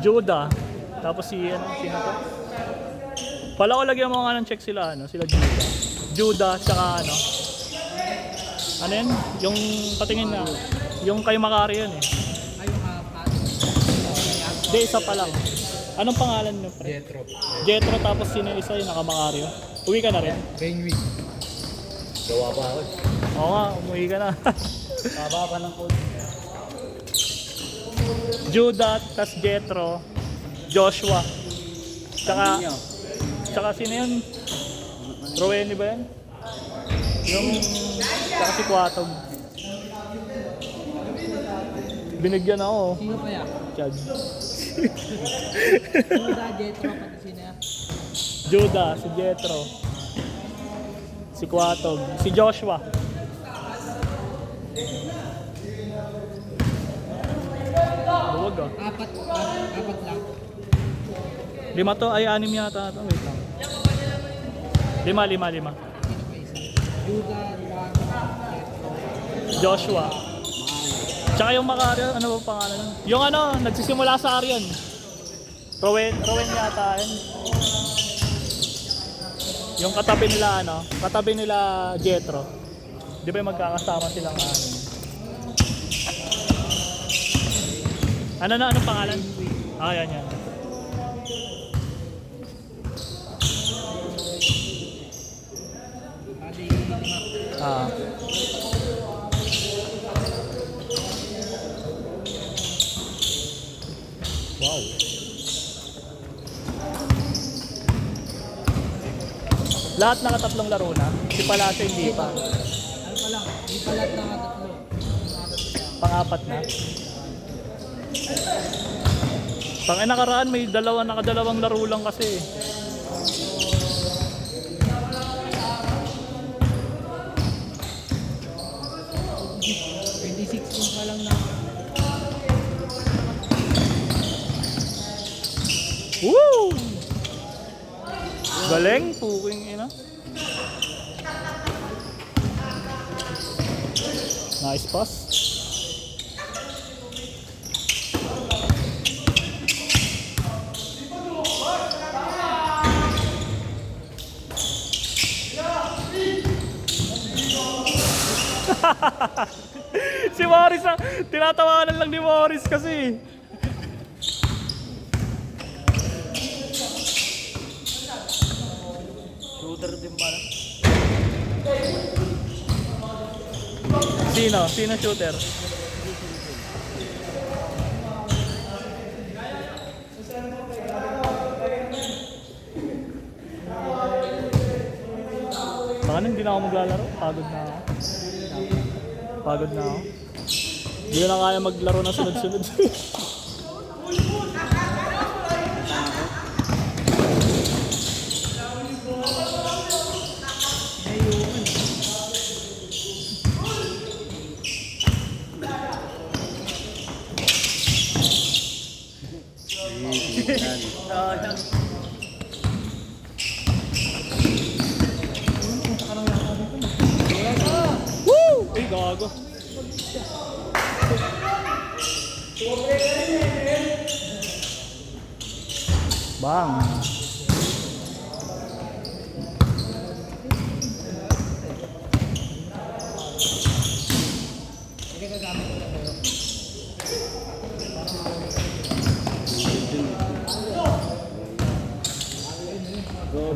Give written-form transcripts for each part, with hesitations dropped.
Judah. Tapos si ano, sino to? Pala ko lagyan mo nga ng check sila ano, sila Judah. Judah tsaka ano. Ano yan? Yung patingin na. Yung kay Makari yun eh. Ay, yung Hindi, isa pa lang. Anong pangalan nyo, pre? Jetro. Jetro, tapos sino yung isa yung naka-Macario? Uwi ka na rin? Rainweek. Gawa pa ako. Oo nga, umuwi ka na. Taba pa ng code. Judah, tas Jetro, Joshua. Tsaka sino yun? Roweny ba yan? Yung, tsaka si Quatog. Binigyan ako. Sino pa yan? Chad. Judah, Jetro, pati sino yan? Judah, si Jetro. Si Quatog. Si Joshua. Buwag ah. Apat lang. 5 to, ay 6 yata ito. Wait lang. 5. Sino pa isa? Judah, Jetro. Joshua. Tsaka yung Macario, ano ba pangalan nun? Yung ano, nagsisimula sa Arion. Rowen yata yun. Yung katabi nila ano, katabi nila Jetro. Di ba yung magkakasama silang ano? Anong pangalan? Ah, yan. Bali, 5. Ah. Wow. Lahat nakatatlong laro na. Si Palacio hindi pa. Ano pa lang? Hindi pa lahat nakatatlo. Pang-apat na. Nakaraan may nakadalawang laro lang kasi. Pa lang na. Woo! Galing, puking ina. Nice pass. Si Morris tinatawanan lang ni Morris kasi. Shooter din pala. Sino shooter? Baka hindi na ako maglalaro. Pagod na ako. Hindi ko na kaya maglaro na sunod-sunod. Woo! Ay, gago. Bang.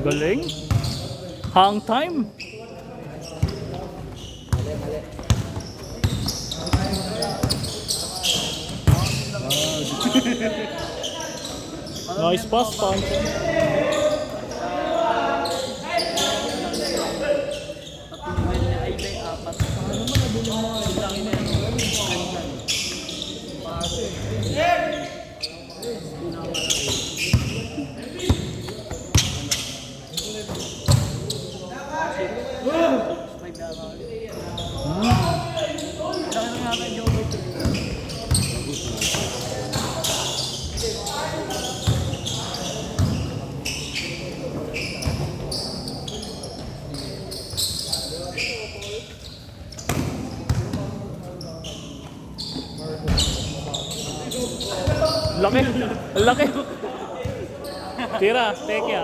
Galing. Hang time. Nice pass, Fountain. Laki. Ang laki. Tira, Tekya.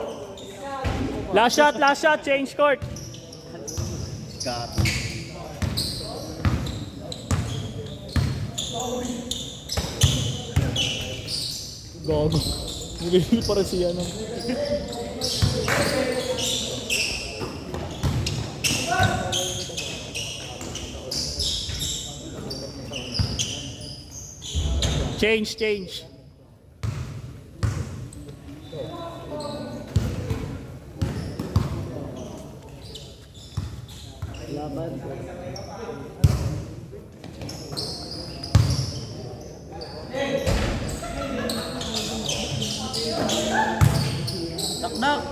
Last shot, change court. Gago. Nagigil para siya ng... Change. Laban. Knock.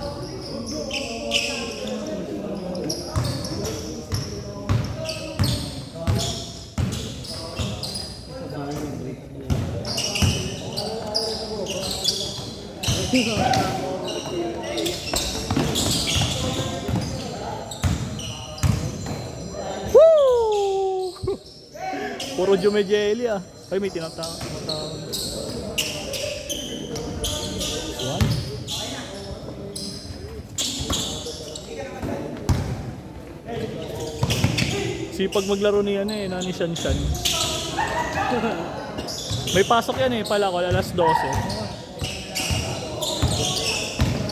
Woo! Puro Jumejeli ah. Ay, may tinatawag. One. Sipag maglaro ni ano eh, ni Shanshan. May pasok yan eh, pala ko, alas 12.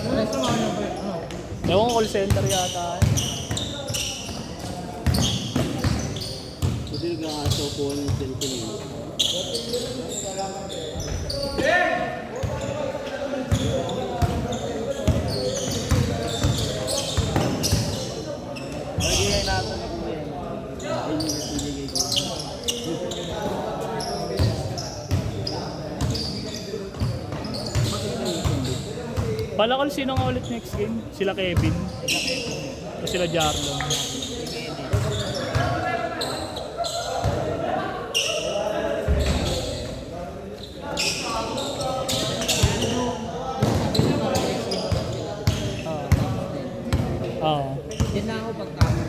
Resto mo ano ba? Ano? Ewan ko, call center yata. Pwede nag-aasaw po ng cellphone. Lagyan natin na po yan. Ayun yung pinigay ko. Palakol sino nga ulit next game? Sila Kevin? O sila Jarlon? Oo. Yan na ako pagkama.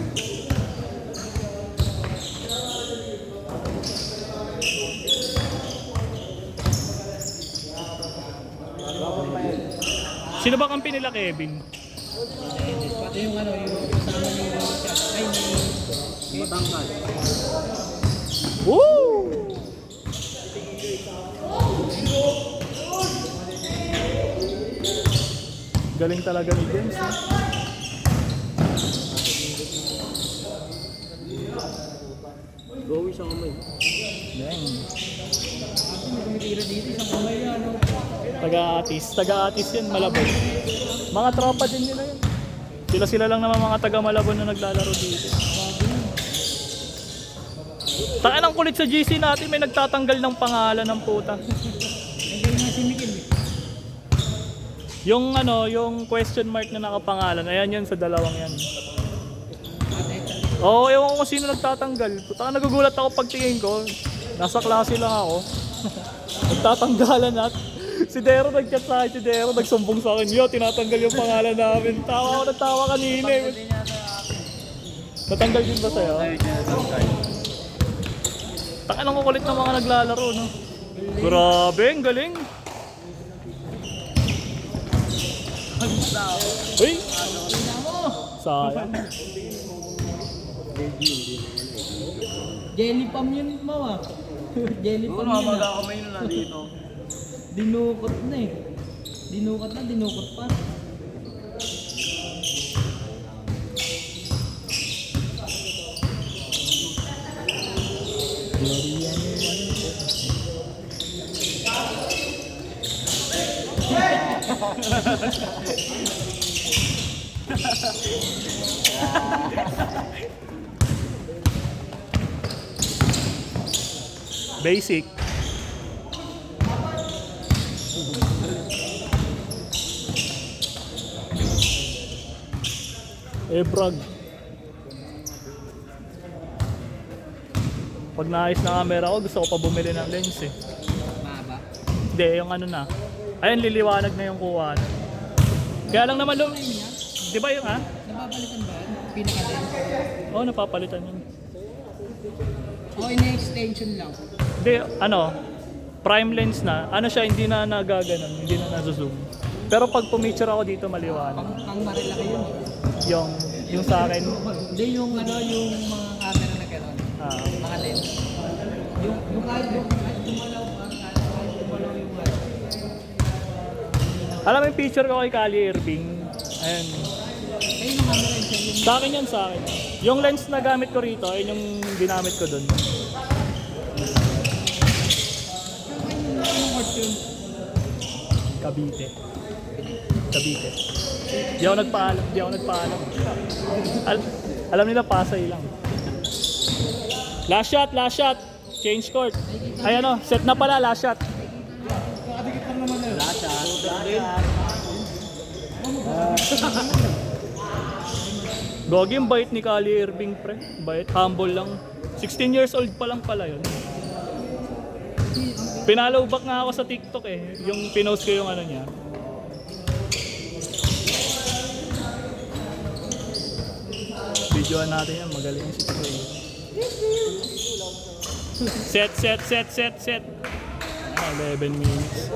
Sino ba kampi nila Kevin? Pati yung ano, yung kasama ni Richard. Ay, ni Matangkad. Woo! Galing talaga ni James. Eh. Gawin siya kamay. Dang. may tumitira dito, isang kamay na, ano. Taga-atis yan, Malabon. Mga tropa din nila yun. Sila lang naman mga taga Malabon na naglalaro dito. Taka ng kulit sa GC natin, may nagtatanggal ng pangalan ng puta. Nandiyan nga si Miguel eh. Yung ano, yung question mark na nakapangalan, ayan yun sa dalawang yan. Oo, ewan ko kung sino nagtatanggal. Puta, nagugulat ako pagtingin ko. Nasa klase lang ako. Nagtatanggalan at si Dero nag-chat sa akin, si Dero nagsumbong sa akin. Yo, tinatanggal yung pangalan namin. Tawa ako ng tawa kanina eh. Natanggal din ba sa'yo? Taka nang kukulit ng mga naglalaro, no? Grabe, ang galing. Uy! Sayang. Jelly pam yun, mawa. Jelly pam yun. Magkakamay na dito. Dinukot na eh. Dinukot pa. Basic. Brag. Pag naayos na camera ko, gusto ko pa bumili ng lens eh. Baba. Hindi, yung ano na. Ayun, liliwanag na yung kuha. Kaya lang naman di ba yung Napapalitan ba? Pinaka-lens. Oo, napapalitan yun. O, ina-extension lang. Hindi, prime lens na, ano siya, hindi na nagaganon, hindi na nasuzoom. Pero pag pumicture ako dito, maliwanag. Pang marilaki yun eh. Yung sa akin, Hindi yung ano, yung mga camera na gano'n. Mga lens. Yung kahit gumalaw yung ano. alam mo yung picture ko kay Kali Irving, ayun. Ayun yung camera yun. Yung Sa akin yan, sa akin. Yung lens na gamit ko rito, ayun yung ginamit ko dun. court yun. Cavite. Cavite. Di ako nagpaalam. Alam nila, Pasay lang. Last shot. Change court. Ay ano, set na pala, last shot. Nakadikit lang naman yun. Gogi yung bait ni Kali Irving, pre. Bait, humble lang. 16 years old pa lang pala yun. Pinalaw back nga ako sa TikTok eh. Yung pinost ko yung ano niya. Videoan natin yan, magaling si Trey. Set. 11 minutes.